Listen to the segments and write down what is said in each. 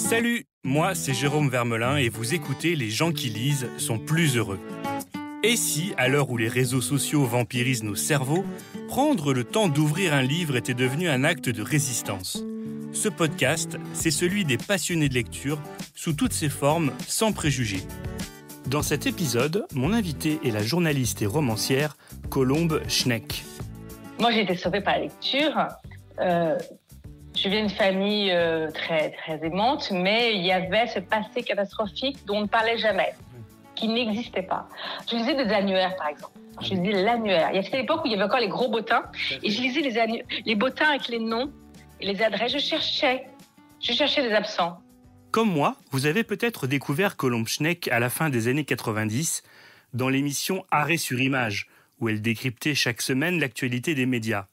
Salut, moi c'est Jérôme Vermelin et vous écoutez Les gens qui lisent sont plus heureux. Et si, à l'heure où les réseaux sociaux vampirisent nos cerveaux, prendre le temps d'ouvrir un livre était devenu un acte de résistance? Ce podcast, c'est celui des passionnés de lecture, sous toutes ses formes, sans préjugés. Dans cet épisode, mon invitée est la journaliste et romancière Colombe Schneck. Moi, j'ai été sauvée par la lecture. Je viens d'une famille très, très aimante, mais il y avait ce passé catastrophique dont on ne parlait jamais, qui n'existait pas. Je lisais des annuaires, par exemple. Je lisais l'annuaire. Il y a cette époque où il y avait encore les gros bottins, et je lisais les bottins avec les noms et les adresses. Je cherchais des absents. Comme moi, vous avez peut-être découvert Colombe Schneck à la fin des années 90 dans l'émission Arrêt sur image, où elle décryptait chaque semaine l'actualité des médias.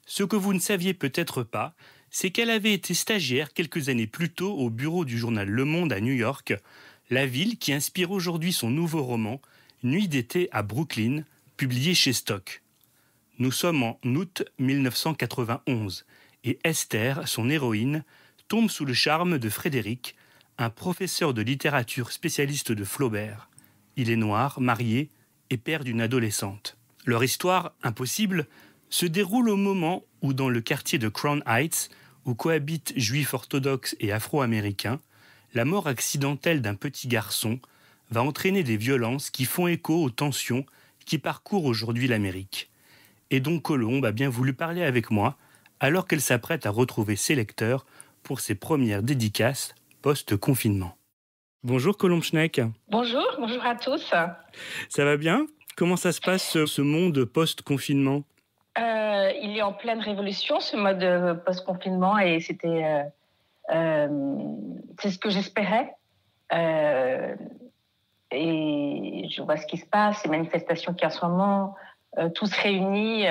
Ce que vous ne saviez peut-être pas, c'est qu'elle avait été stagiaire quelques années plus tôt au bureau du journal Le Monde à New York, la ville qui inspire aujourd'hui son nouveau roman « Nuit d'été à Brooklyn », publié chez Stock. Nous sommes en août 1991 et Esther, son héroïne, tombe sous le charme de Frédéric, un professeur de littérature spécialiste de Flaubert. Il est noir, marié et père d'une adolescente. Leur histoire, impossible, se déroule au moment où, dans le quartier de Crown Heights, où cohabitent juifs orthodoxes et afro-américains, la mort accidentelle d'un petit garçon va entraîner des violences qui font écho aux tensions qui parcourent aujourd'hui l'Amérique. Et donc Colombe a bien voulu parler avec moi, alors qu'elle s'apprête à retrouver ses lecteurs pour ses premières dédicaces post-confinement. Bonjour Colombe Schneck. Bonjour à tous. Ça va bien ? Comment ça se passe ce monde post-confinement ? Il est en pleine révolution, ce mode post-confinement, et c'est ce que j'espérais. Et je vois ce qui se passe, les manifestations qui en ce moment, tous réunis.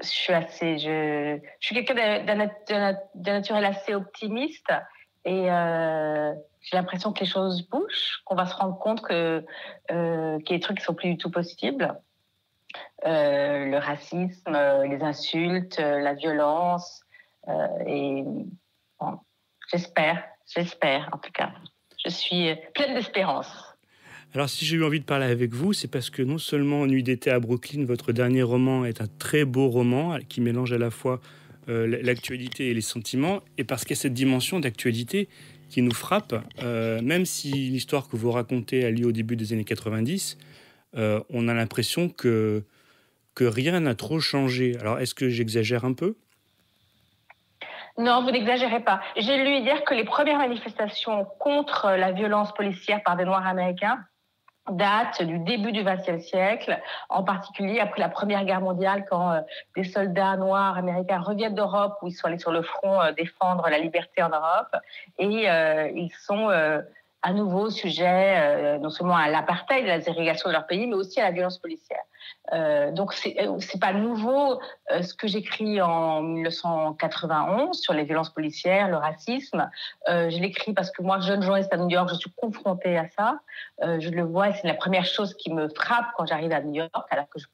Je suis quelqu'un d'un naturel assez optimiste, et j'ai l'impression que les choses bougent, qu'on va se rendre compte qu'il y a des trucs qui sont plus du tout possibles. Le racisme, les insultes, la violence, et bon, j'espère en tout cas. Je suis pleine d'espérance. Alors si j'ai eu envie de parler avec vous, c'est parce que non seulement Nuit d'été à Brooklyn, votre dernier roman est un très beau roman qui mélange à la fois l'actualité et les sentiments, et parce qu'il y a cette dimension d'actualité qui nous frappe, même si l'histoire que vous racontez a lieu au début des années 90, on a l'impression que rien n'a trop changé. Alors est-ce que j'exagère un peu ? Non, vous n'exagérez pas. J'ai lu hier que les premières manifestations contre la violence policière par des Noirs américains datent du début du XXe siècle, en particulier après la Première Guerre mondiale, quand des soldats noirs américains reviennent d'Europe, où ils sont allés sur le front défendre la liberté en Europe, et ils sont à nouveau sujets non seulement à l'apartheid, à la ségrégation de leur pays, mais aussi à la violence policière. Donc c'est pas nouveau ce que j'écris en 1991 sur les violences policières, le racisme. Je l'écris parce que moi, jeune journaliste à New York, je suis confrontée à ça. Je le vois, et c'est la première chose qui me frappe quand j'arrive à New York, alors que je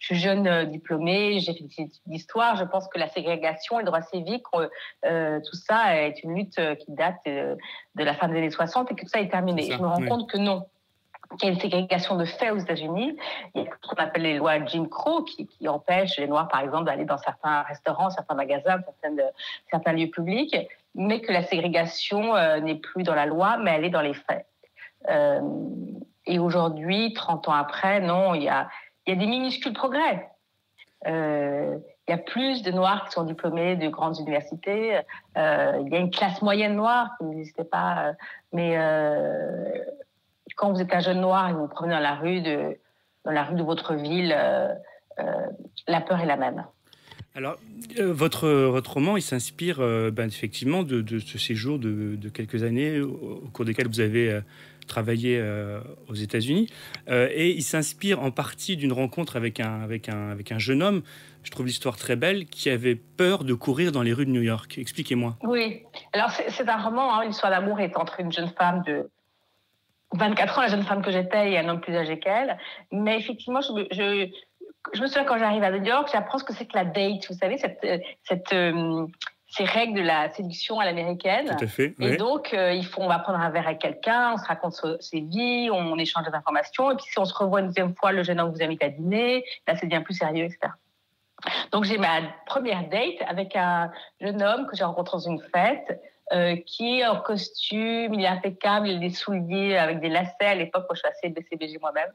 suis jeune diplômée, j'ai fait des études d'histoire, je pense que la ségrégation, les droits civiques, tout ça est une lutte qui date de la fin des années 60 et que tout ça est terminé. Je me rends compte que non. Qu'il y a une ségrégation de fait aux États-Unis. Il y a ce qu'on appelle les lois Jim Crow qui empêchent les Noirs, par exemple, d'aller dans certains restaurants, certains magasins, certains lieux publics, mais que la ségrégation n'est plus dans la loi, mais elle est dans les faits. Et aujourd'hui, 30 ans après, non, il y a des minuscules progrès. Il y a plus de Noirs qui sont diplômés de grandes universités. Il y a une classe moyenne noire qui n'existait pas. Mais quand vous êtes un jeune noir et vous vous promenez dans la rue de votre ville, la peur est la même. Alors, votre roman, il s'inspire effectivement de ce séjour de quelques années au cours desquels vous avez travaillé aux États-Unis. Et il s'inspire en partie d'une rencontre avec un jeune homme, je trouve l'histoire très belle, qui avait peur de courir dans les rues de New York. Expliquez-moi. Oui, alors c'est un roman, l'histoire d'amour est entre une jeune femme de 24 ans, la jeune femme que j'étais, et un homme plus âgé qu'elle. Mais effectivement, je me souviens quand j'arrive à New York, j'apprends ce que c'est que la date, vous savez, ces règles de la séduction à l'américaine. Tout à fait. Et donc, on va prendre un verre avec quelqu'un, on se raconte ses vies, on échange des informations. Et puis, si on se revoit une deuxième fois, le jeune homme vous invite à dîner. Là, c'est bien plus sérieux, etc. Donc, j'ai ma première date avec un jeune homme que j'ai rencontré dans une fête, qui est en costume, il est impeccable, il a des souliers avec des lacets. À l'époque, moi, je suis assez BCBG moi-même.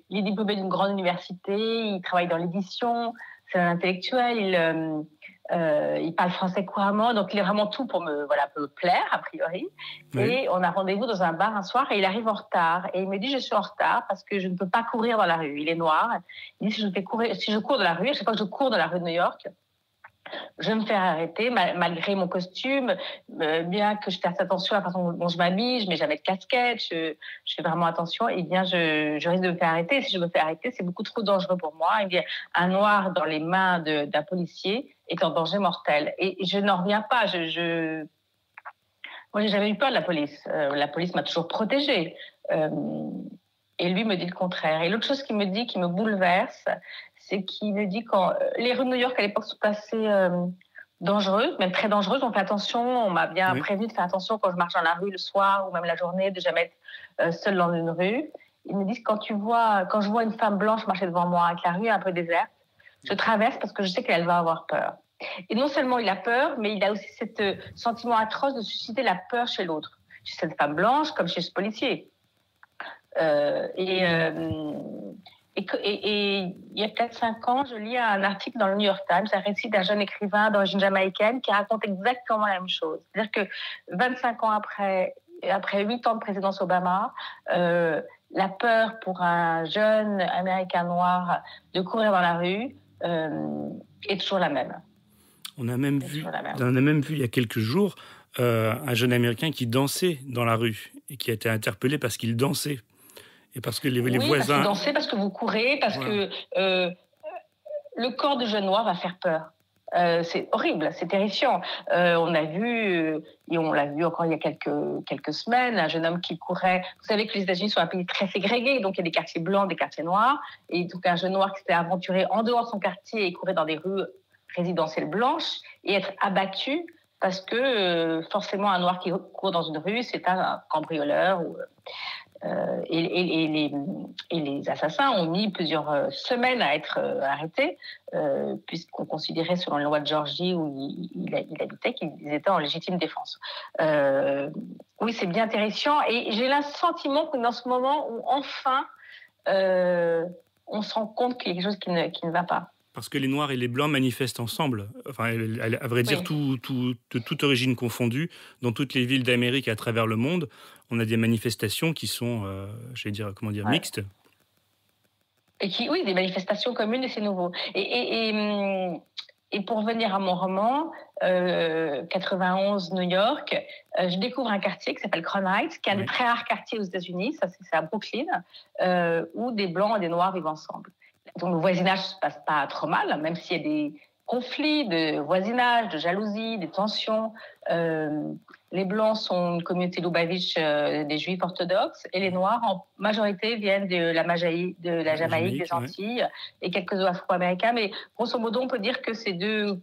Il est diplômé d'une grande université, il travaille dans l'édition, c'est un intellectuel, il parle français couramment, donc il est vraiment tout pour me plaire, a priori. Oui. Et on a rendez-vous dans un bar un soir et il arrive en retard. Et il me dit, je suis en retard parce que je ne peux pas courir dans la rue. Il est noir. Il dit, si je cours dans la rue, à chaque fois que je cours dans la rue de New York, je vais me faire arrêter, malgré mon costume, bien que je fasse attention à la façon dont je m'habille, je ne mets jamais de casquette, je fais vraiment attention, et bien je risque de me faire arrêter. Si je me fais arrêter, c'est beaucoup trop dangereux pour moi. Et bien, un noir dans les mains d'un policier est en danger mortel. Et je n'en reviens pas. Moi, je n'ai jamais eu peur de la police. La police m'a toujours protégée. Et lui me dit le contraire. Et l'autre chose qu'il me dit, qui me bouleverse, c'est qu'il me dit quand les rues de New York à l'époque sont assez dangereuses, même très dangereuses. On fait attention. On m'a bien prévenu de faire attention quand je marche dans la rue le soir ou même la journée, de jamais être seule dans une rue. Il me dit quand je vois une femme blanche marcher devant moi avec la rue un peu déserte, je traverse parce que je sais qu'elle va avoir peur. Et non seulement il a peur, mais il a aussi ce sentiment atroce de susciter la peur chez l'autre, chez cette femme blanche comme chez ce policier. Et il y a peut-être 5 ans, je lis un article dans le New York Times, un récit d'un jeune écrivain d'origine jamaïcaine qui raconte exactement la même chose. C'est-à-dire que 25 ans après 8 ans de présidence Obama, la peur pour un jeune Américain noir de courir dans la rue est toujours la même. On a même vu il y a quelques jours un jeune Américain qui dansait dans la rue et qui a été interpellé parce qu'il dansait. Et parce que les voisins... parce que danser, parce que vous courez, parce que le corps de jeune noir va faire peur. C'est horrible, c'est terrifiant. On a vu, et on l'a vu encore il y a quelques semaines, un jeune homme qui courait. Vous savez que les États-Unis sont un pays très ségrégé, donc il y a des quartiers blancs, des quartiers noirs. Et donc un jeune noir qui s'était aventuré en dehors de son quartier et courait dans des rues résidentielles blanches et être abattu parce que forcément un noir qui court dans une rue, c'est un cambrioleur. Et les assassins ont mis plusieurs semaines à être arrêtés, puisqu'on considérait, selon la loi de Georgie où il habitait, qu'ils étaient en légitime défense. Oui, c'est bien intéressant. Et j'ai le sentiment que dans ce moment où enfin on se rend compte qu'il y a quelque chose qui ne va pas. Parce que les Noirs et les Blancs manifestent ensemble, enfin, à vrai dire, de toute origine confondue, dans toutes les villes d'Amérique et à travers le monde, on a des manifestations qui sont, mixtes. Et des manifestations communes, et c'est nouveau. Et pour revenir à mon roman, 91 New York, je découvre un quartier qui s'appelle Crown Heights, qui est un des très rares quartiers aux États-Unis, ça c'est à Brooklyn, où des Blancs et des Noirs vivent ensemble. Donc le voisinage ne se passe pas trop mal, même s'il y a des conflits de voisinage, de jalousie, des tensions. Les Blancs sont une communauté loubavitch des Juifs orthodoxes et les Noirs, en majorité, viennent de la Jamaïque, des Antilles et quelques Afro-Américains. Mais grosso modo, on peut dire que ces Blancs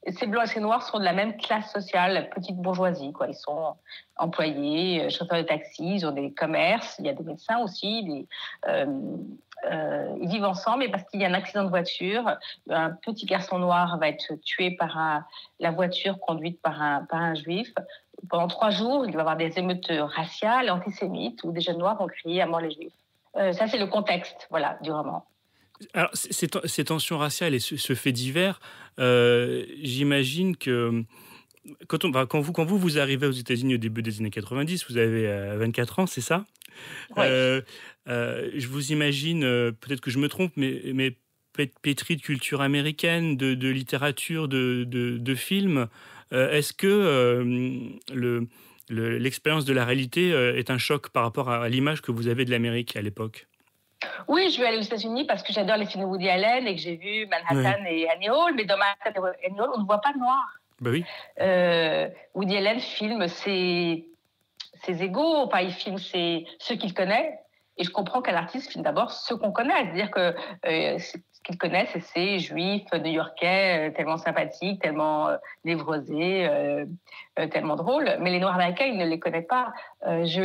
et ces Noirs sont de la même classe sociale, petite bourgeoisie, quoi. Ils sont employés, chauffeurs de taxi, ils ont des commerces, il y a des médecins aussi, ils vivent ensemble, et parce qu'il y a un accident de voiture, un petit garçon noir va être tué par la voiture conduite par un juif. Pendant 3 jours, il va y avoir des émeutes raciales, antisémites, où des jeunes noirs vont crier à mort les juifs. Ça, c'est le contexte, du roman. Alors, ces tensions raciales et ce fait divers, j'imagine que quand vous arrivez aux États-Unis au début des années 90, vous avez 24 ans, c'est ça? Oui. Je vous imagine, peut-être que je me trompe, mais pétri de culture américaine, de littérature, de films. Est-ce que l'expérience de la réalité est un choc par rapport à l'image que vous avez de l'Amérique à l'époque? Oui, je vais aller aux États-Unis parce que j'adore les films de Woody Allen et que j'ai vu Manhattan et Annie Hall, mais dans Manhattan et Annie Hall, on ne voit pas de noir. Ben oui. Woody Allen filme ses égaux, il filme ceux qu'il connaît. Et je comprends qu'un artiste filme d'abord ce qu'on connaît, c'est-à-dire que ce qu'il connaît, c'est ces juifs new-yorkais tellement sympathiques, tellement névrosés, tellement drôles. Mais les Noirs américains, il ne les connaît pas. Je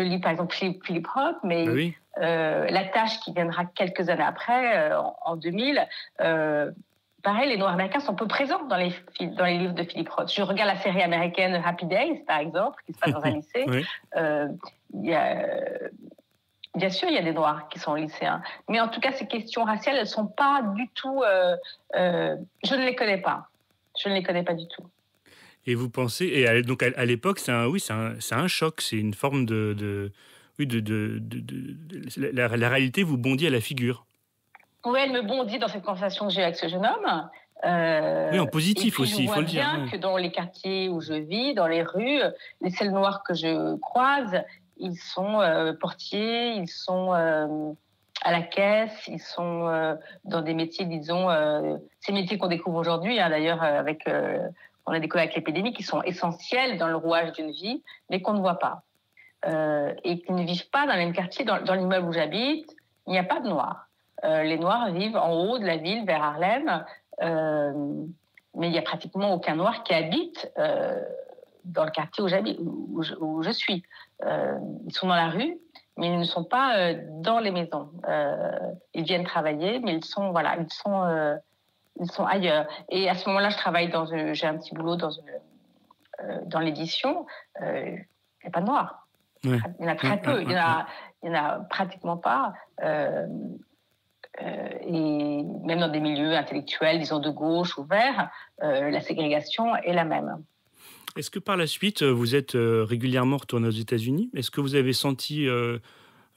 lis par exemple Philip Roth, mais oui. La Tâche qui viendra quelques années après, en 2000, pareil, les Noirs américains sont peu présents dans les livres de Philip Roth. Je regarde la série américaine Happy Days, par exemple, qui se passe dans un lycée. Oui. Bien sûr, il y a des Noirs qui sont lycéens. Mais en tout cas, ces questions raciales, elles ne sont pas du tout... je ne les connais pas. Je ne les connais pas du tout. Et vous pensez... Et donc, à l'époque, c'est un choc. C'est une forme la réalité vous bondit à la figure. Oui, elle me bondit dans cette conversation que j'ai avec ce jeune homme. Oui, en positif aussi, il faut le dire. Je vois bien que dans les quartiers où je vis, dans les rues, les seuls Noirs que je croise, ils sont portiers, ils sont à la caisse, ils sont dans des métiers, disons, ces métiers qu'on découvre aujourd'hui, d'ailleurs, on a découvert avec l'épidémie, qui sont essentiels dans le rouage d'une vie, mais qu'on ne voit pas. Et qui ne vivent pas dans le même quartier. Dans l'immeuble où j'habite, il n'y a pas de Noirs. Les Noirs vivent en haut de la ville, vers Harlem, mais il n'y a pratiquement aucun Noir qui habite dans le quartier où je suis. Ils sont dans la rue, mais ils ne sont pas dans les maisons. Ils viennent travailler, mais ils sont ailleurs. Et à ce moment-là, j'ai un petit boulot dans l'édition. Il n'y a pas de Noirs. Ouais. Il y en a très peu. Il y en a pratiquement pas. Et même dans des milieux intellectuels, disons de gauche ou verts, la ségrégation est la même. Est-ce que par la suite, vous êtes régulièrement retourné aux États-Unis ? Est-ce que vous avez senti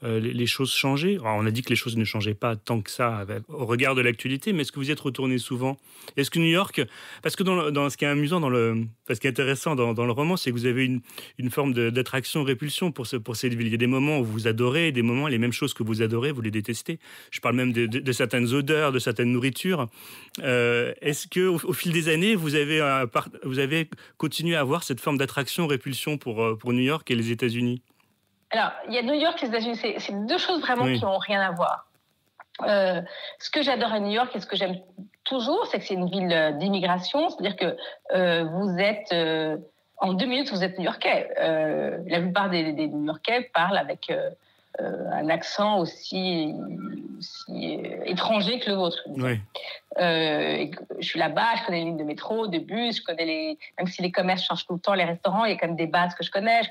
les choses changer ? Alors, on a dit que les choses ne changeaient pas tant que ça au regard de l'actualité, mais est-ce que vous y êtes retourné souvent ? Est-ce que New York... Parce que dans ce qui est amusant, ce qui est intéressant dans le roman, c'est que vous avez une forme d'attraction-répulsion pour cette ville. Il y a des moments où vous adorez, des moments, les mêmes choses que vous adorez, vous les détestez. Je parle même de certaines odeurs, de certaines nourritures. Est-ce qu'au fil des années, vous avez continué à avoir cette forme d'attraction-répulsion pour New York et les États-Unis ? Alors, il y a New York et les États-Unis, c'est deux choses vraiment qui n'ont rien à voir. Ce que j'adore à New York et ce que j'aime toujours, c'est que c'est une ville d'immigration, c'est-à-dire que vous êtes, en 2 minutes, vous êtes New-Yorkais. La plupart des New-Yorkais parlent avec un accent aussi étranger que le vôtre. Oui. Je suis là-bas, je connais les lignes de métro, de bus, je connais même si les commerces changent tout le temps, les restaurants, il y a quand même des bases que je connais,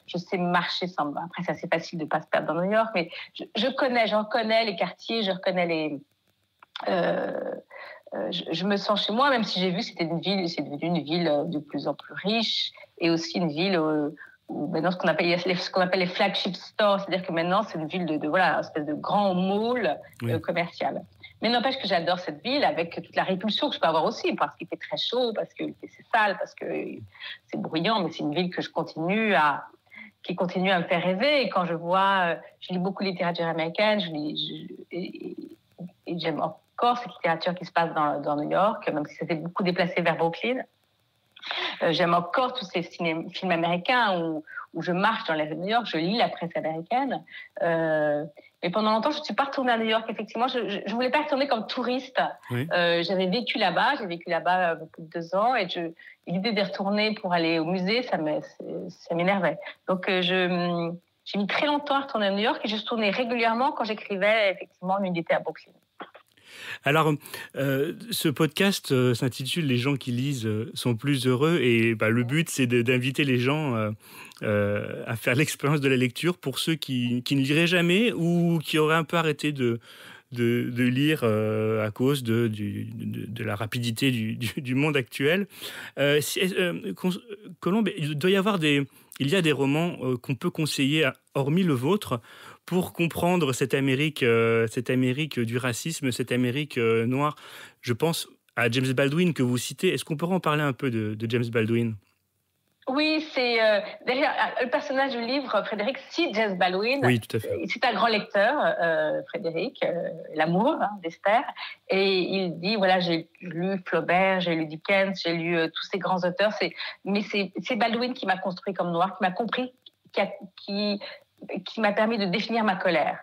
je sais marcher sans... Après, c'est assez facile de ne pas se perdre dans New York, mais j'en connais les quartiers, je reconnais les... je me sens chez moi, même si j'ai vu que c'est devenu une ville de plus en plus riche, et aussi une ville où maintenant ce qu'on appelle les flagship stores, c'est-à-dire que maintenant c'est une ville de une espèce de grand mall commercial. Mais n'empêche que j'adore cette ville avec toute la répulsion que je peux avoir aussi, parce qu'il fait très chaud, parce que c'est sale, parce que c'est bruyant, mais c'est une ville que qui continue à me faire rêver. Et quand je lis beaucoup de littérature américaine, et j'aime encore cette littérature qui se passe dans New York, même si ça s'est beaucoup déplacé vers Brooklyn. J'aime encore tous ces films américains où je marche dans les rues de New York, je lis la presse américaine. Mais pendant longtemps, je ne suis pas retournée à New York, effectivement. Je ne voulais pas retourner comme touriste. Oui. J'ai vécu là-bas plus de 2 ans. Et l'idée de retourner pour aller au musée, ça m'énervait. Donc, j'ai mis très longtemps à retourner à New York et je retournais régulièrement quand j'écrivais, effectivement, une unité à Brooklyn. Alors, ce podcast s'intitule « Les gens qui lisent sont plus heureux » et le but, c'est d'inviter les gens à faire l'expérience de la lecture pour ceux qui ne liraient jamais ou qui auraient un peu arrêté de lire à cause de la rapidité du monde actuel. Colombe, il y a des romans qu'on peut conseiller, hormis le vôtre, pour comprendre cette Amérique du racisme, cette Amérique noire. Je pense à James Baldwin que vous citez. Est-ce qu'on pourrait en parler un peu de James Baldwin ? Oui, c'est d'ailleurs le personnage du livre, Frédéric, cite James Baldwin. Oui, tout à fait. C'est un grand lecteur, Frédéric, l'amour d'Esther, et il dit voilà, j'ai lu Flaubert, j'ai lu Dickens, j'ai lu tous ces grands auteurs. Mais c'est Baldwin qui m'a construit comme noir, qui m'a compris, qui qui m'a permis de définir ma colère.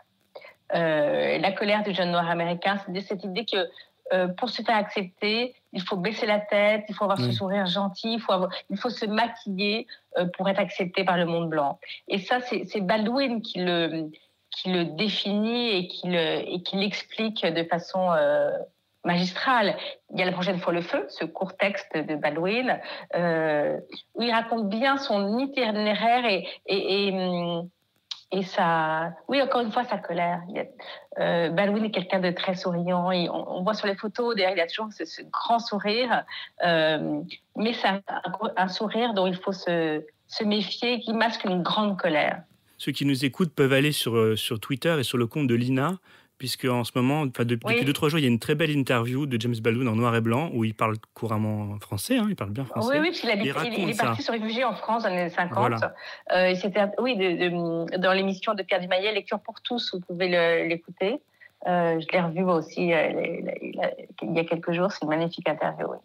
La colère du jeune noir américain, c'est cette idée que pour se faire accepter, il faut baisser la tête, il faut avoir ce sourire gentil, il faut se maquiller pour être accepté par le monde blanc. Et ça, c'est Baldwin qui le définit et qui l'explique de façon magistrale. Il y a La prochaine fois le feu, ce court texte de Baldwin, où il raconte bien son itinéraire et ça, oui, encore une fois, sa colère. Baldwin est quelqu'un de très souriant. Et on voit sur les photos, derrière, il a toujours ce grand sourire. Mais c'est un sourire dont il faut se méfier, qui masque une grande colère. Ceux qui nous écoutent peuvent aller sur Twitter et sur le compte de l'INA, puisque en ce moment, depuis 2-3 jours, il y a une très belle interview de James Baldwin en noir et blanc, où il parle couramment français, il parle bien français. Oui, il est parti se réfugier en France dans les années 50. Voilà. C'était dans l'émission de Pierre Dumayet, Lecture pour tous, vous pouvez l'écouter. Je l'ai revu moi aussi il y a quelques jours, c'est une magnifique interview, oui.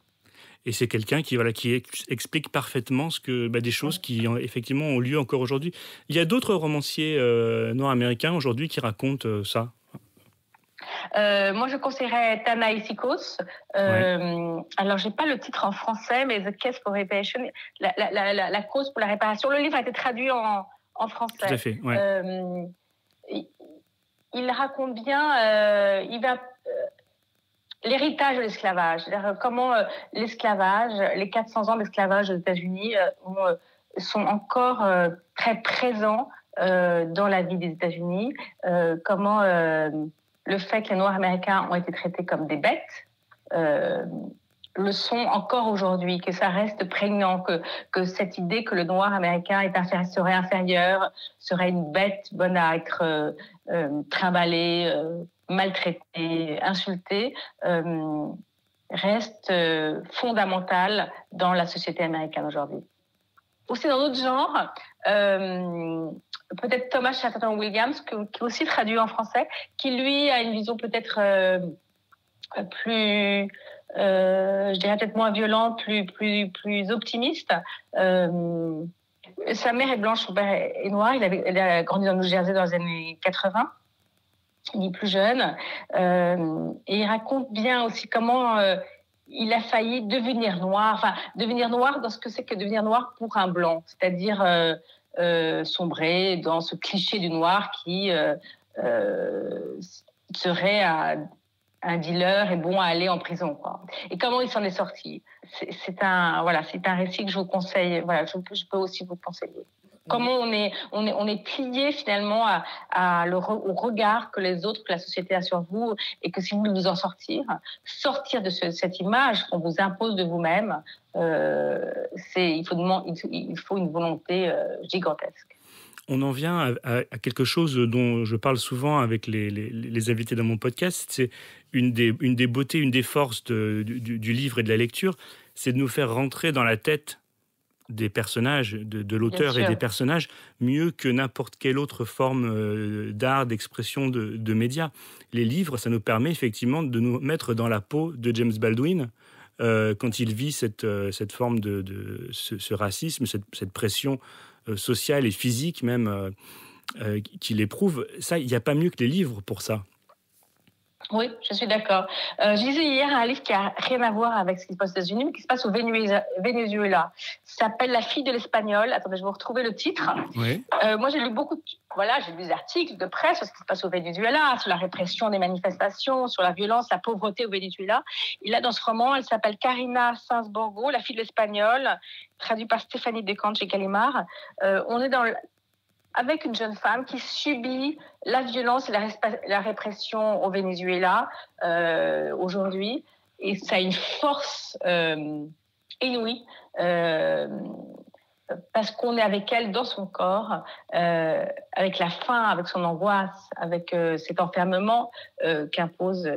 Et c'est quelqu'un qui explique parfaitement des choses qui effectivement ont lieu encore aujourd'hui. Il y a d'autres romanciers noirs américains aujourd'hui qui racontent ça. Moi, je conseillerais Ta-Nehisi Coates. Alors, j'ai pas le titre en français, mais The Case for Reparation, la cause pour la réparation. Le livre a été traduit en français. Tout à fait. Ouais. Il raconte bien. L'héritage de l'esclavage, c'est-à-dire comment l'esclavage, les 400 ans d'esclavage aux États-Unis sont encore très présents dans la vie des États-Unis, comment le fait que les Noirs américains ont été traités comme des bêtes le sont encore aujourd'hui, que ça reste prégnant, que cette idée que le Noir américain serait inférieur, serait une bête bonne à être trimballée, maltraité, insulté, reste fondamental dans la société américaine aujourd'hui. Aussi dans d'autres genres, peut-être Thomas Chatterton Williams, qui est aussi traduit en français, qui lui a une vision peut-être plus, je dirais peut-être moins violente, plus optimiste. Sa mère est blanche, son père est noir. Il a grandi dans le New Jersey dans les années 80. Il est plus jeune, et il raconte bien aussi comment il a failli devenir noir dans ce que c'est que devenir noir pour un blanc, c'est-à-dire sombrer dans ce cliché du noir qui serait un dealer et bon à aller en prison, quoi. Et comment il s'en est sorti. C'est un récit que je vous conseille. Voilà, je peux aussi vous conseiller. Comment on est plié finalement au regard que les autres, que la société a sur vous, et que si vous voulez vous en sortir de cette image qu'on vous impose de vous-même, il faut une volonté gigantesque. On en vient à quelque chose dont je parle souvent avec les invités dans mon podcast. C'est une des beautés, une des forces du livre et de la lecture, c'est de nous faire rentrer dans la tête des personnages, de l'auteur et des personnages, mieux que n'importe quelle autre forme d'art, d'expression, de médias. Les livres, ça nous permet effectivement de nous mettre dans la peau de James Baldwin quand il vit cette forme ce racisme, cette pression sociale et physique même qu'il éprouve. Ça, il n'y a pas mieux que les livres pour ça. Oui, je suis d'accord. Je lisais hier un livre qui n'a rien à voir avec ce qui se passe aux États-Unis, mais qui se passe au Venezuela. Ça s'appelle La fille de l'espagnol. Attendez, je vais vous retrouver le titre. Oui. Moi, j'ai lu j'ai lu des articles de presse sur ce qui se passe au Venezuela, sur la répression des manifestations, sur la violence, la pauvreté au Venezuela. Et là, dans ce roman, elle s'appelle Karina Sainz-Borgo, La fille de l'espagnol, traduit par Stéphanie Descamps chez Gallimard. On est avec une jeune femme qui subit la violence et la répression au Venezuela aujourd'hui. Et ça a une force inouïe parce qu'on est avec elle dans son corps, avec la faim, avec son angoisse, avec cet enfermement qu'impose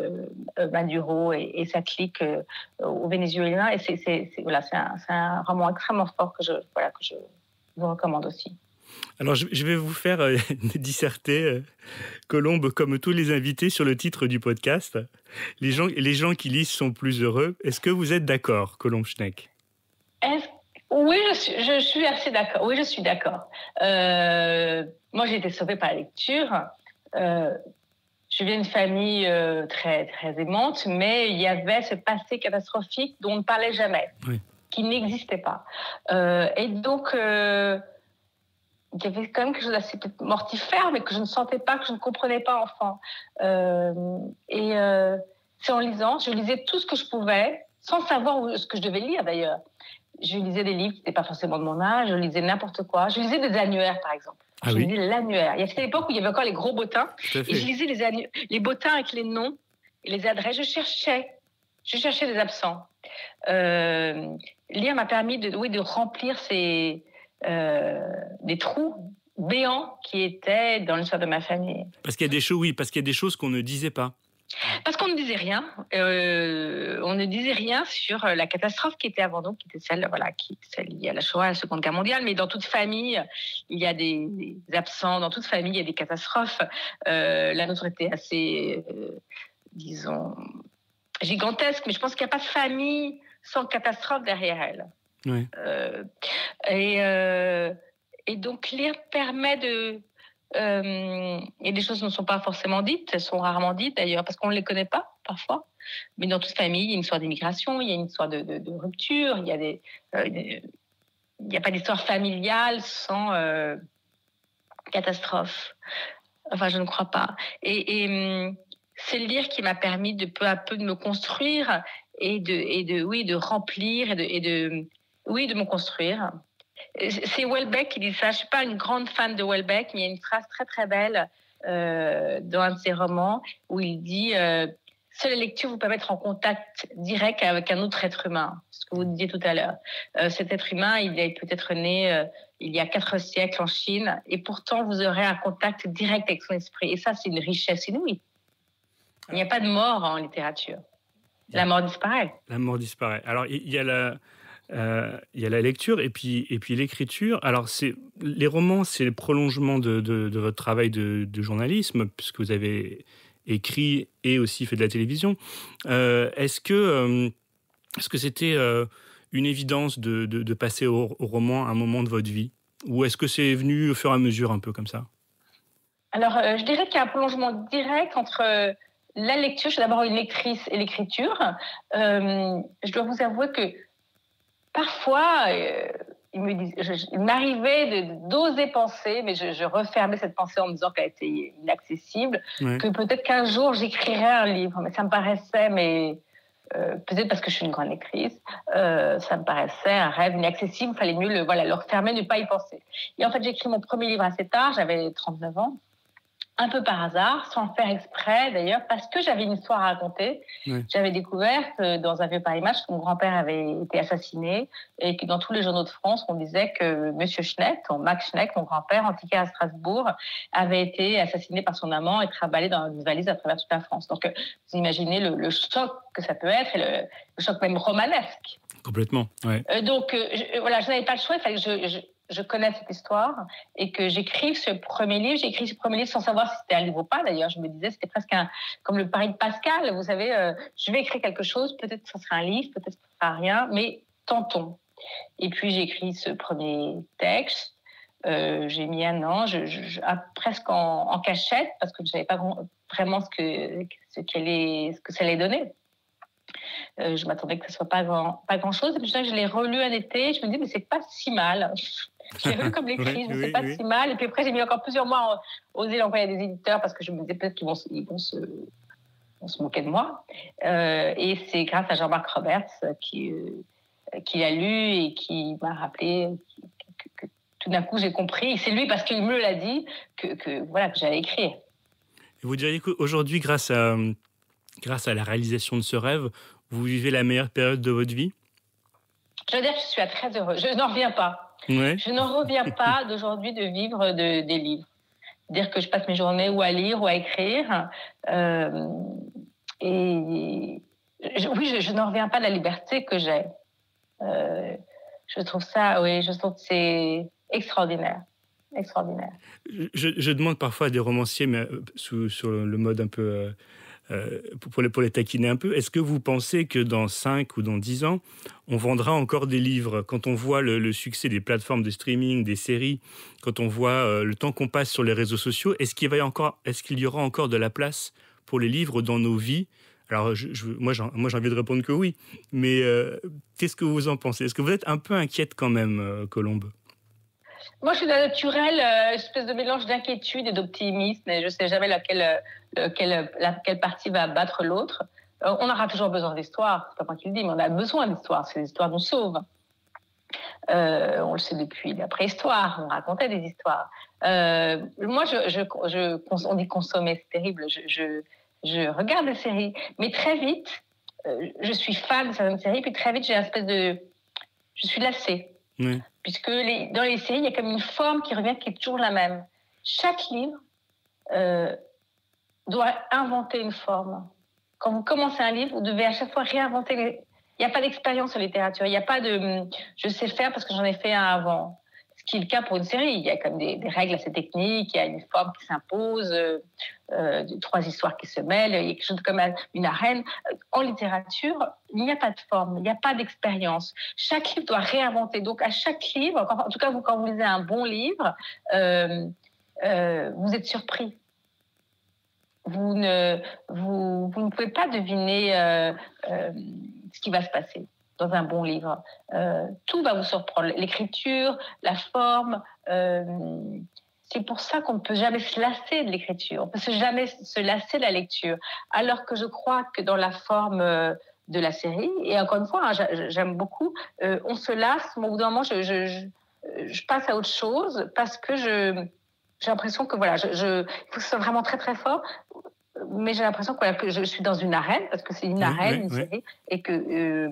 Maduro et sa clique au Venezuela. Et c'est un roman extrêmement fort que je vous recommande aussi. Alors, je vais vous faire disserter, Colombe, comme tous les invités, sur le titre du podcast. Les gens qui lisent sont plus heureux. Est-ce que vous êtes d'accord, Colombe Schneck ? Oui, je suis assez d'accord. Oui, je suis d'accord. Moi, j'ai été sauvée par la lecture. Je viens d'une famille très, très aimante, mais il y avait ce passé catastrophique dont on ne parlait jamais, Oui. qui n'existait pas. Et donc, il y avait quand même quelque chose d'assez mortifère, mais que je ne sentais pas, que je ne comprenais pas enfant. C'est en lisant, je lisais tout ce que je pouvais, sans savoir ce que je devais lire d'ailleurs. Je lisais des livres qui n'étaient pas forcément de mon âge, je lisais n'importe quoi. Je lisais des annuaires, par exemple. Ah Je oui. lisais l'annuaire. Il y a cette époque où il y avait encore les gros bottins, Tout à et fait. je lisais les bottins avec les noms et les adresses. Je cherchais des absents. Lire m'a permis de remplir des trous béants qui étaient dans l'histoire de ma famille. Parce qu'il y a des choses, oui, parce qu'il y a des choses qu'on ne disait pas. Parce qu'on ne disait rien. On ne disait rien sur la catastrophe qui était avant nous, qui était celle liée à la Shoah, à la Seconde Guerre mondiale. Mais dans toute famille, il y a des absents. Dans toute famille, il y a des catastrophes. La nôtre était assez, disons, gigantesque. Mais je pense qu'il n'y a pas de famille sans catastrophe derrière elle. Oui. Et donc, lire permet de... et des choses ne sont pas forcément dites, elles sont rarement dites d'ailleurs, parce qu'on ne les connaît pas parfois. Mais dans toute famille, il y a une histoire d'immigration, il y a une histoire de rupture, il n'y a pas d'histoire familiale sans catastrophe. Enfin, je ne crois pas. Et c'est le lire qui m'a permis de peu à peu de me construire et de remplir et de me construire. C'est Houellebecq qui dit ça. Je ne suis pas une grande fan de Houellebecq, mais il y a une phrase très très belle dans un de ses romans où il dit seule la lecture vous permet d'être en contact direct avec un autre être humain. Ce que vous disiez tout à l'heure. Cet être humain, il est peut-être né il y a 4 siècles en Chine, et pourtant vous aurez un contact direct avec son esprit. Et ça, c'est une richesse inouïe. Il n'y a pas de mort en littérature. La mort disparaît. La mort disparaît. Alors, il y a la lecture et puis l'écriture. Alors, les romans, c'est le prolongement de votre travail de journalisme, puisque vous avez écrit et aussi fait de la télévision. Est-ce que c'était une évidence de passer au roman à un moment de votre vie? Ou est-ce que c'est venu au fur et à mesure, un peu comme ça? Alors, je dirais qu'il y a un prolongement direct entre la lecture. Je suis d'abord une lectrice et l'écriture. Je dois vous avouer que parfois, il m'arrivait d'oser penser, mais je refermais cette pensée en me disant qu'elle était inaccessible, Ouais. que peut-être qu'un jour j'écrirais un livre. Mais ça me paraissait, peut-être parce que je suis une grande lectrice, ça me paraissait un rêve inaccessible. Il fallait mieux le refermer, ne pas y penser. Et en fait, j'ai écrit mon premier livre assez tard, j'avais 39 ans. Un peu par hasard, sans faire exprès d'ailleurs, parce que j'avais une histoire à raconter. Ouais. J'avais découvert dans un vieux Paris Match que mon grand-père avait été assassiné et que dans tous les journaux de France, on disait que Monsieur Schneck, Max Schneck, mon grand-père, antiquaire à Strasbourg, avait été assassiné par son amant et trimballé dans une valise à travers toute la France. Donc, vous imaginez le choc que ça peut être, et le choc même romanesque. Complètement, ouais. Donc, je n'avais pas le choix, il fallait que je connaisse cette histoire et que j'écrive ce premier livre. J'ai écrit ce premier livre sans savoir si c'était un livre ou pas, d'ailleurs. Je me disais, c'était presque comme le pari de Pascal. Vous savez, je vais écrire quelque chose, peut-être que ce sera un livre, peut-être que ce sera rien, mais tentons. Et puis, j'ai écrit ce premier texte. J'ai mis un an, presque en cachette, parce que je ne savais pas vraiment ce que ça allait donner. Je m'attendais que ce ne soit pas grand-chose. Et puis, je l'ai relu un été. Je me dis, mais c'est pas si mal. Je l'ai relu comme l'écrit, mais c'est pas si mal. Et puis après, j'ai mis encore plusieurs mois à oser l'envoyer à des éditeurs parce que je me disais peut-être qu'ils vont se moquer de moi. Et c'est grâce à Jean-Marc Roberts qui l'a lu et qui m'a rappelé que tout d'un coup, j'ai compris. Et c'est lui, parce qu'il me l'a dit, que j'allais écrire. Et vous diriez qu'aujourd'hui, grâce à la réalisation de ce rêve, vous vivez la meilleure période de votre vie? Je veux dire que je suis très heureuse. Je n'en reviens pas. Ouais. Je n'en reviens pas d'aujourd'hui de vivre des livres. Dire que je passe mes journées ou à lire ou à écrire. Oui, je n'en reviens pas de la liberté que j'ai. Je trouve que c'est extraordinaire. Extraordinaire. Je demande parfois à des romanciers, mais sur le mode un peu pour les taquiner un peu, est-ce que vous pensez que dans 5 ou dans 10 ans, on vendra encore des livres? Quand on voit le succès des plateformes de streaming, des séries, quand on voit le temps qu'on passe sur les réseaux sociaux, est-ce qu'il y aura encore de la place pour les livres dans nos vies? Alors, moi, j'ai envie de répondre que oui. Mais qu'est-ce que vous en pensez? Est-ce que vous êtes un peu inquiète quand même, Colombe? Moi, je suis d'un naturel, espèce de mélange d'inquiétude et d'optimisme. Et je ne sais jamais laquelle partie va battre l'autre. On aura toujours besoin d'histoire. C'est pas moi qui le dis, mais on a besoin d'histoire. Ces histoires nous sauvent. On le sait depuis la préhistoire. On racontait des histoires. Moi, on dit consommer, c'est terrible. Je regarde des séries, mais très vite, je suis fan de certaines séries, puis très vite, je suis lassée. Oui. Puisque dans les séries, il y a comme une forme qui revient, qui est toujours la même. Chaque livre doit inventer une forme. Quand vous commencez un livre, vous devez à chaque fois réinventer. Il n'y a pas d'expérience en littérature. Il n'y a pas de je sais faire parce que j'en ai fait un avant. Ce qui est le cas pour une série. Il y a comme des règles assez techniques, il y a une forme qui s'impose, 3 histoires qui se mêlent, il y a quelque chose comme une arène. En littérature, il n'y a pas de forme, il n'y a pas d'expérience. Chaque livre doit réinventer. Donc, à chaque livre, en tout cas, quand vous lisez un bon livre, vous êtes surpris. Vous ne pouvez pas deviner ce qui va se passer dans un bon livre. Tout va vous surprendre. L'écriture, la forme. C'est pour ça qu'on ne peut jamais se lasser de l'écriture. On ne peut jamais se lasser de la lecture. Alors que je crois que dans la forme de la série, et encore une fois, j'aime beaucoup, on se lasse, mais au bout d'un moment, je passe à autre chose parce que j'ai l'impression que voilà, il faut que ce soit vraiment très très fort. Mais j'ai l'impression que je suis dans une arène, parce que c'est une arène, une série, et que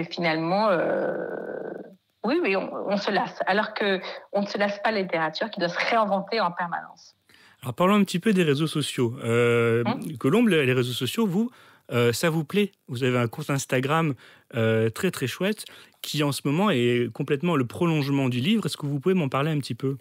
finalement, oui, on se lasse. Alors qu'on ne se lasse pas la littérature qui doit se réinventer en permanence. Alors parlons un petit peu des réseaux sociaux. Colombe, les réseaux sociaux, vous, ça vous plaît? Vous avez un compte Instagram très très chouette qui en ce moment est complètement le prolongement du livre. Est-ce que vous pouvez m'en parler un petit peu?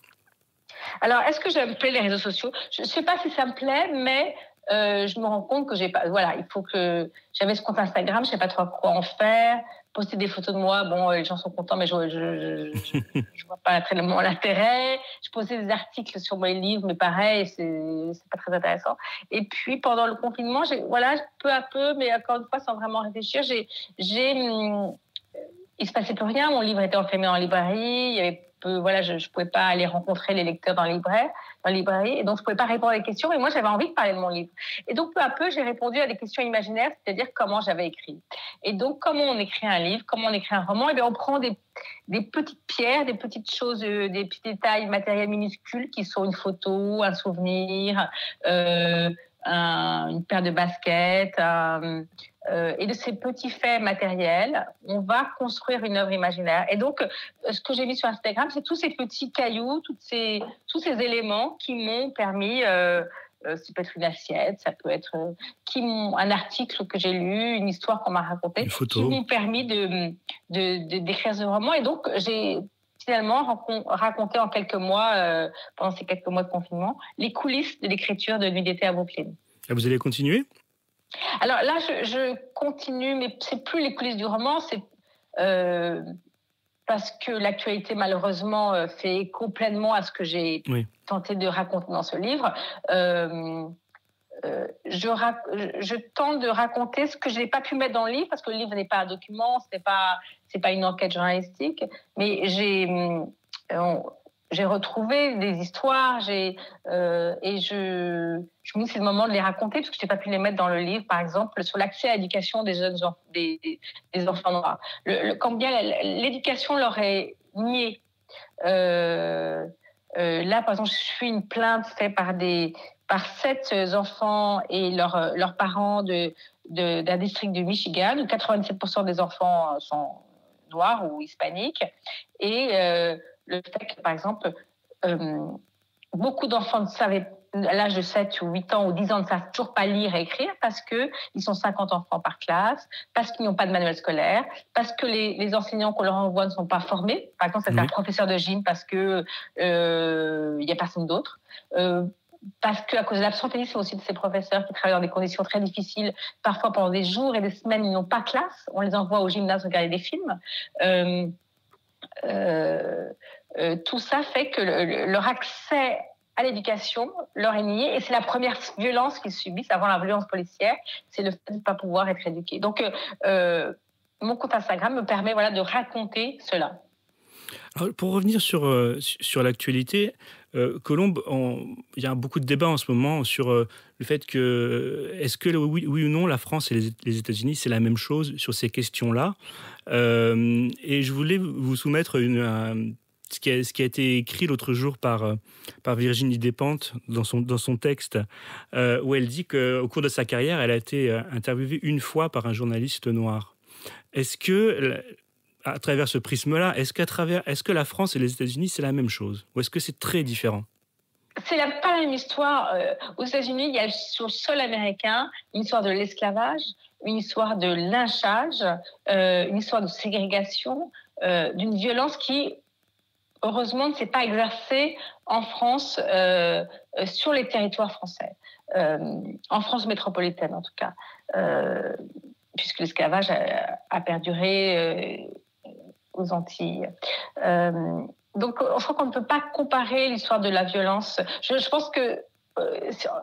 Alors, est-ce que me plaît les réseaux sociaux? Je ne sais pas si ça me plaît, mais je me rends compte que j'ai pas. Voilà, il faut que j'avais ce compte Instagram, je ne sais pas trop quoi en faire. Poster des photos de moi, bon, les gens sont contents, mais je vois pas tellement l'intérêt. Je postais des articles sur mes livres, mais pareil, c'est pas très intéressant. Et puis pendant le confinement, peu à peu, mais encore une fois, sans vraiment réfléchir, il se passait plus rien. Mon livre était enfermé en librairie. Il y avait je pouvais pas aller rencontrer les lecteurs dans les librairies, et donc je pouvais pas répondre à des questions. Et moi, j'avais envie de parler de mon livre. Et donc, peu à peu, j'ai répondu à des questions imaginaires, c'est-à-dire comment j'avais écrit. Et donc, comment on écrit un livre, comment on écrit un roman? Et bien, on prend des petites pierres, des petites choses, des petits détails matériels minuscules qui sont une photo, un souvenir, une paire de baskets. Et de ces petits faits matériels, on va construire une œuvre imaginaire. Et donc, ce que j'ai mis sur Instagram, c'est tous ces petits cailloux, tous ces éléments qui m'ont permis, ça peut être une assiette, ça peut être un article que j'ai lu, une histoire qu'on m'a racontée, qui m'ont permis d'écrire ce roman. Et donc, j'ai finalement raconté en quelques mois, pendant ces quelques mois de confinement, les coulisses de l'écriture de Nuit d'été à Brooklyn. Et vous allez continuer? Alors là, je continue, mais c'est plus les coulisses du roman, c'est parce que l'actualité, malheureusement, fait complètement à ce que j'ai tenté de raconter dans ce livre. Je tente de raconter ce que je n'ai pas pu mettre dans le livre, parce que le livre n'est pas un document, c'est pas une enquête journalistique, mais j'ai retrouvé des histoires, et je me dis c'est le moment de les raconter, parce que je n'ai pas pu les mettre dans le livre, par exemple, sur l'accès à l'éducation des jeunes des enfants noirs. Quand bien l'éducation leur est niée. Là, par exemple, je suis une plainte faite par 7 enfants et leurs parents d'un district du Michigan, où 87% des enfants sont noirs ou hispaniques. Et le fait que, par exemple, beaucoup d'enfants à l'âge de 7 ou 8 ans ou 10 ans, ne savent toujours pas lire et écrire parce qu'ils sont 50 enfants par classe, parce qu'ils n'ont pas de manuel scolaire, parce que les enseignants qu'on leur envoie ne sont pas formés. Par exemple, c'est un professeur de gym parce qu'il n'y a personne d'autre. parce qu'à cause de l'absentéisme aussi de ces professeurs qui travaillent dans des conditions très difficiles, parfois pendant des jours et des semaines, ils n'ont pas classe, on les envoie au gymnase regarder des films. Tout ça fait que leur accès à l'éducation leur est nié, et c'est la première violence qu'ils subissent avant la violence policière, c'est le fait de ne pas pouvoir être éduqués. Donc, mon compte Instagram me permet de raconter cela. Alors, pour revenir sur l'actualité, Colombe, il y a beaucoup de débats en ce moment sur le fait que, est-ce que oui ou non, la France et les États-Unis, c'est la même chose sur ces questions-là. Et je voulais vous soumettre ce qui a été écrit l'autre jour par Virginie Despentes dans son texte, où elle dit qu'au cours de sa carrière, elle a été interviewée une fois par un journaliste noir. Est-ce que, à travers ce prisme-là, est-ce que la France et les États-Unis, c'est la même chose? Ou est-ce que c'est très différent? C'est pas la même histoire. Aux États-Unis, il y a sur le sol américain une histoire de l'esclavage, une histoire de lynchage, une histoire de ségrégation, d'une violence qui, heureusement, ne s'est pas exercée en France, sur les territoires français, en France métropolitaine en tout cas, puisque l'esclavage a perduré aux Antilles. Donc, je crois qu'on ne peut pas comparer l'histoire de la violence. Je pense que,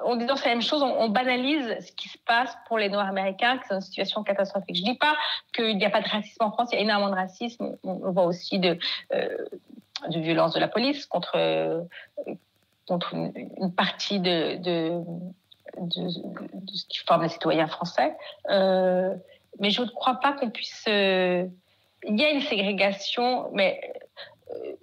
en disant c'est la même chose, on banalise ce qui se passe pour les Noirs américains, qui sont dans une situation catastrophique. Je ne dis pas qu'il n'y a pas de racisme en France, il y a énormément de racisme. On voit aussi de violence de la police contre une partie de ce qui forme les citoyens français. Mais je ne crois pas qu'on puisse... il y a une ségrégation, mais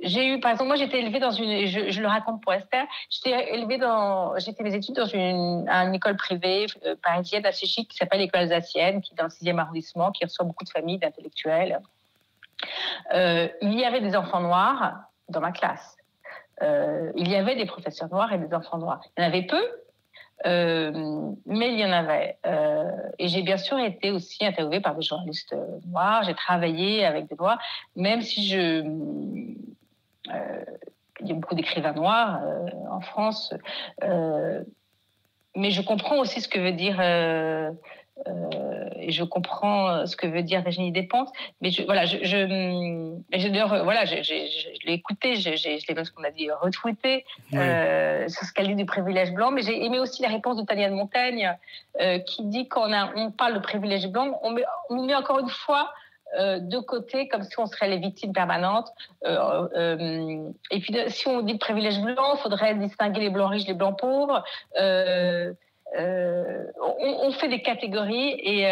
j'ai eu, par exemple, moi j'étais élevée dans une... Je le raconte pour Esther, j'ai fait mes études dans une école privée parisienne assez chic qui s'appelle l'École alsacienne, qui est dans le 6e arrondissement, qui reçoit beaucoup de familles d'intellectuels. Il y avait des enfants noirs dans ma classe. Il y avait des professeurs noirs et des enfants noirs. Il y en avait peu, mais il y en avait. Et j'ai bien sûr été aussi interviewée par des journalistes noirs. J'ai travaillé avec des noirs, même si il y a beaucoup d'écrivains noirs en France. Mais je comprends aussi ce que veut dire... et je comprends ce que veut dire Virginie Despentes, mais je l'ai écouté, je l'ai même ce qu'on a dit retweeté, sur ce qu'elle dit du privilège blanc, mais j'ai aimé aussi la réponse de Tania de Montaigne qui dit on parle de privilège blanc, on met encore une fois de côté comme si on serait les victimes permanentes, et puis si on dit privilège blanc, il faudrait distinguer les blancs riches des blancs pauvres. On fait des catégories et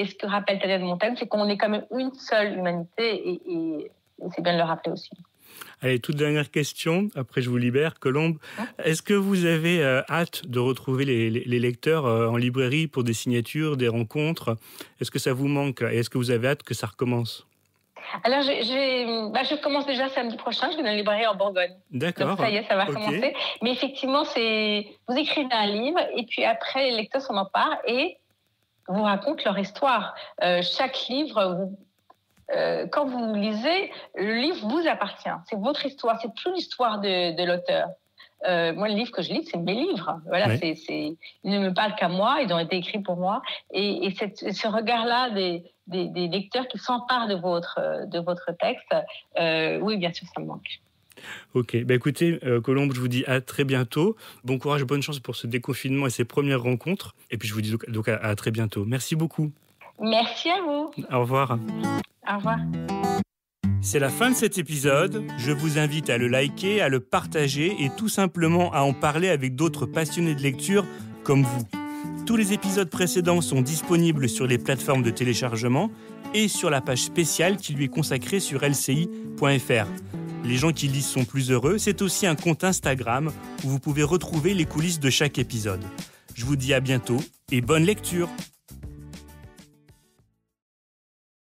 ce que rappelle Tania de Montaigne, c'est qu'on est quand même une seule humanité et c'est bien de le rappeler aussi. Allez, toute dernière question, après je vous libère. Colombe, est-ce que vous avez hâte de retrouver les lecteurs en librairie pour des signatures, des rencontres? Est-ce que ça vous manque et est-ce que vous avez hâte que ça recommence? Alors, je commence déjà samedi prochain, je vais dans la librairie en Bourgogne. D'accord. Donc ça y est, ça va commencer. Mais effectivement, vous écrivez un livre et puis après, les lecteurs s'en emparent et vous racontent leur histoire. Chaque livre, quand vous lisez, le livre vous appartient. C'est votre histoire, c'est plus l'histoire de l'auteur. Moi, le livre que je lis, c'est mes livres. Voilà, ils ne me parlent qu'à moi, ils ont été écrits pour moi. Et ce regard-là des lecteurs qui s'emparent de votre texte, oui, bien sûr, ça me manque. Ok, écoutez, Colombe, je vous dis à très bientôt. Bon courage, bonne chance pour ce déconfinement et ces premières rencontres. Et puis je vous dis donc à très bientôt. Merci beaucoup. Merci à vous. Au revoir. Au revoir. C'est la fin de cet épisode. Je vous invite à le liker, à le partager et tout simplement à en parler avec d'autres passionnés de lecture comme vous. Tous les épisodes précédents sont disponibles sur les plateformes de téléchargement et sur la page spéciale qui lui est consacrée sur lci.fr. Les gens qui lisent sont plus heureux, c'est aussi un compte Instagram où vous pouvez retrouver les coulisses de chaque épisode. Je vous dis à bientôt et bonne lecture.